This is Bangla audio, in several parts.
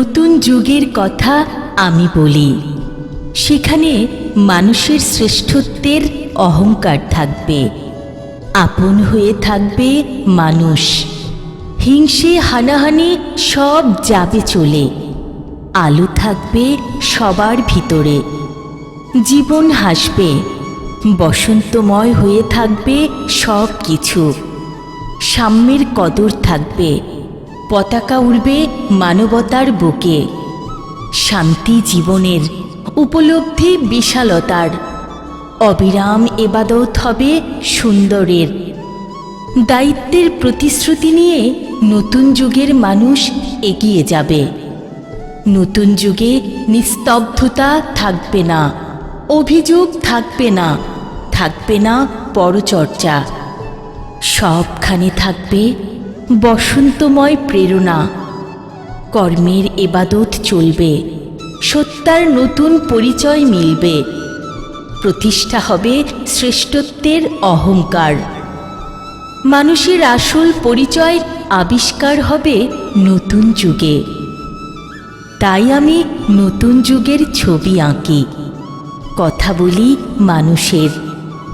নতুন যুগের কথা আমি বলি, সেখানে মানুষের শ্রেষ্ঠত্বের অহংকার থাকবে, আপন হয়ে থাকবে মানুষ, হিংসে হানাহানি সব যাবে চলে, আলো থাকবে সবার ভিতরে, জীবন হাসবে, বসন্তময় হয়ে থাকবে সব কিছু, সাম্যের কদর থাকবে, পতাকা উড়বে মানবতার বুকে, শান্তি জীবনের, উপলব্ধি বিশালতার, অবিরাম এবাদত হবে সুন্দরের। দায়িত্বের প্রতিশ্রুতি নিয়ে নতুন যুগের মানুষ এগিয়ে যাবে। নতুন যুগে নিস্তব্ধতা থাকবে না, অভিযোগ থাকবে না, থাকবে না পরচর্চা, সবখানে থাকবে বসন্তময় প্রেরণা। কর্মের এবাদত চলবে, সত্যার নতুন পরিচয় মিলবে, প্রতিষ্ঠা হবে শ্রেষ্ঠত্বের অহংকার। মানুষের আসল পরিচয় আবিষ্কার হবে নতুন যুগে। তাই আমি নতুন যুগের ছবি আঁকি, কথা বলি মানুষের,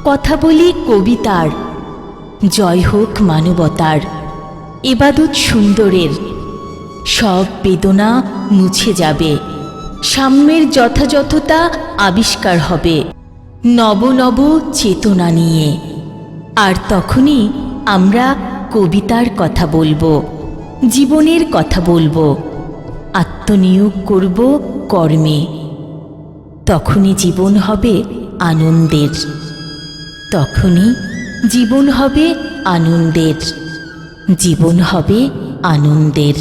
কথা বলি কবিতার। জয় হোক মানবতার, এবাদত সুন্দরের, সব বেদনা মুছে যাবে, সাম্যের যথাযথতা আবিষ্কার হবে নব নব চেতনা নিয়ে। আর তখনই আমরা কবিতার কথা বলবো, জীবনের কথা বলবো, আত্মনিয়োগ করব কর্মে। তখনই জীবন হবে আনন্দের, তখনই জীবন হবে আনন্দের, জীবন হবে আনন্দের।